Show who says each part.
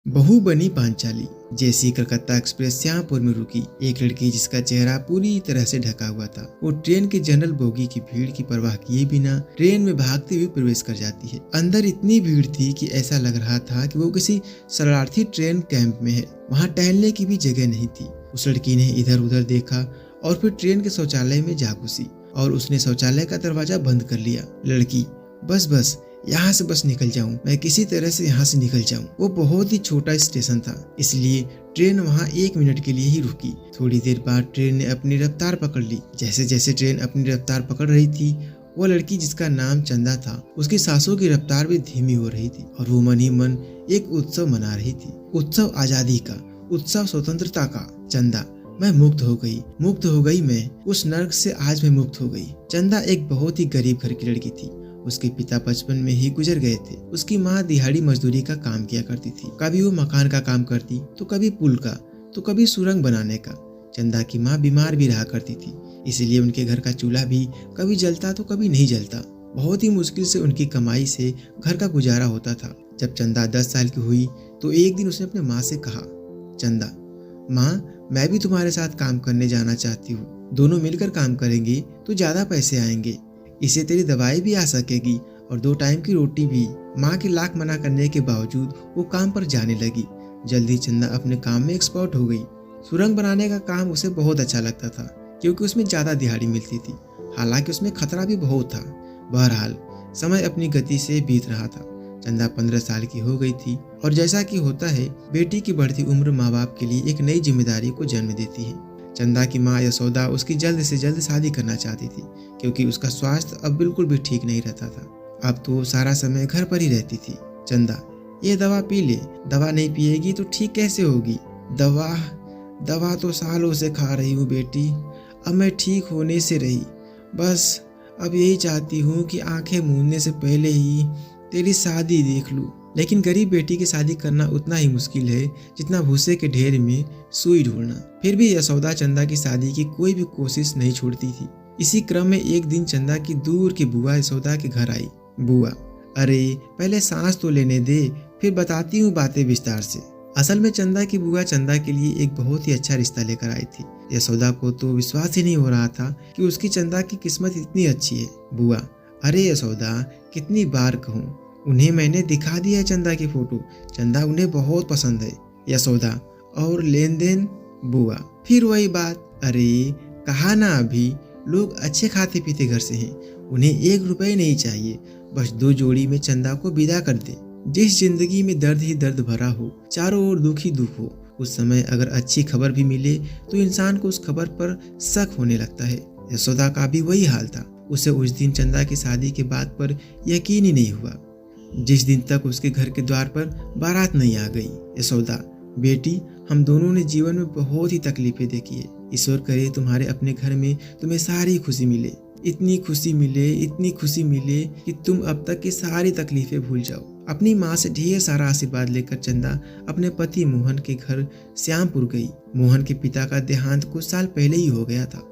Speaker 1: बहू बनी पांचाली। जैसी कलकत्ता एक्सप्रेस श्यामपुर में रुकी, एक लड़की जिसका चेहरा पूरी तरह से ढका हुआ था, वो ट्रेन की जनरल बोगी की भीड़ की परवाह किए बिना ट्रेन में भागते हुए प्रवेश कर जाती है। अंदर इतनी भीड़ थी कि ऐसा लग रहा था कि वो किसी शरणार्थी ट्रेन कैंप में है। वहाँ टहलने की भी जगह नहीं थी। उस लड़की ने इधर उधर देखा और फिर ट्रेन के शौचालय में जा घुसी और उसने शौचालय का दरवाजा बंद कर लिया। लड़की, बस यहाँ से बस निकल जाऊं, मैं किसी तरह से यहाँ से निकल जाऊं। वो बहुत ही छोटा स्टेशन था, इसलिए ट्रेन वहाँ 1 मिनट के लिए ही रुकी। थोड़ी देर बाद ट्रेन ने अपनी रफ्तार पकड़ ली। जैसे जैसे ट्रेन अपनी रफ्तार पकड़ रही थी, वो लड़की जिसका नाम चंदा था, उसकी सांसों की रफ्तार भी धीमी हो रही थी और वो मन ही मन एक उत्सव मना रही थी। उत्सव आजादी का, उत्सव स्वतंत्रता का। चंदा, मैं मुक्त हो गई मैं उस नर्क से, आज मैं मुक्त हो गई। चंदा एक बहुत ही गरीब घर की लड़की थी। उसके पिता बचपन में ही गुजर गए थे। उसकी माँ दिहाड़ी मजदूरी का काम किया करती थी। कभी वो मकान का काम करती, तो कभी पुल का, तो कभी सुरंग बनाने का। चंदा की माँ बीमार भी रहा करती थी, इसलिए उनके घर का चूल्हा भी कभी जलता तो कभी नहीं जलता। बहुत ही मुश्किल से उनकी कमाई से घर का गुजारा होता था। जब चंदा 10 साल की हुई तो एक दिन उसने अपने माँ से कहा, चंदा, माँ, मैं भी तुम्हारे साथ काम करने जाना चाहती हूँ। दोनों मिलकर काम करेंगे तो ज्यादा पैसे आएंगे, इससे तेरी दवाई भी आ सकेगी और 2 टाइम की रोटी भी। माँ के लाख मना करने के बावजूद वो काम पर जाने लगी। जल्दी चंदा अपने काम में एक्सपर्ट हो गई। सुरंग बनाने का काम उसे बहुत अच्छा लगता था, क्योंकि उसमें ज्यादा दिहाड़ी मिलती थी। हालांकि उसमें खतरा भी बहुत था। बहरहाल समय अपनी गति से बीत रहा था। चंदा 15 साल की हो गई थी और जैसा कि होता है, बेटी की बढ़ती उम्र माँ बाप के लिए एक नई जिम्मेदारी को जन्म देती है। चंदा की माँ यशोदा उसकी जल्द से जल्द शादी करना चाहती थी, क्योंकि उसका स्वास्थ्य अब बिल्कुल भी ठीक नहीं रहता था। अब तो वो सारा समय घर पर ही रहती थी। चंदा, ये दवा पी ले। दवा नहीं पिएगी तो ठीक कैसे होगी? दवा तो सालों से खा रही हूँ बेटी, अब मैं ठीक होने से रही। बस अब यही चाहती हूँ कि आंखें मूंदने से पहले ही तेरी शादी देख लूँ। लेकिन गरीब बेटी की शादी करना उतना ही मुश्किल है जितना भूसे के ढेर में सुई ढूंढना। फिर भी यशोदा चंदा की शादी की कोई भी कोशिश नहीं छोड़ती थी। इसी क्रम में एक दिन चंदा की दूर की बुआ यशोदा के घर आई। बुआ, अरे पहले सांस तो लेने दे, फिर बताती हूँ बातें विस्तार से। असल में चंदा की बुआ चंदा के लिए एक बहुत ही अच्छा रिश्ता लेकर आई थी। यशोदा को तो विश्वास ही नहीं हो रहा था कि उसकी चंदा की किस्मत इतनी अच्छी है। बुआ, अरे यशोदा, कितनी बार कहूँ, उन्हें मैंने दिखा दिया है चंदा की फोटो। चंदा उन्हें बहुत पसंद है। यशोदा, और लेन देन? बुआ, फिर वही बात। अरे कहा ना अभी, लोग अच्छे खाते पीते घर से हैं, उन्हें 1 रुपए नहीं चाहिए, बस 2 जोड़ी में चंदा को विदा कर दे। जिस जिंदगी में दर्द ही दर्द भरा हो, चारों ओर दुख ही दुख हो, उस समय अगर अच्छी खबर भी मिले तो इंसान को उस खबर पर शक होने लगता है। यशोदा का भी वही हाल था। उसे उस दिन चंदा की शादी के बात पर यकीन ही नहीं हुआ, जिस दिन तक उसके घर के द्वार पर बारात नहीं आ गई। यशोदा, बेटी, हम दोनों ने जीवन में बहुत ही तकलीफें देखी है। ईश्वर करे तुम्हारे अपने घर में तुम्हें सारी खुशी मिले, इतनी खुशी मिले कि तुम अब तक की सारी तकलीफें भूल जाओ। अपनी माँ से ढेर सारा आशीर्वाद लेकर चंदा अपने पति मोहन के घर श्यामपुर गई। मोहन के पिता का देहांत कुछ साल पहले ही हो गया था।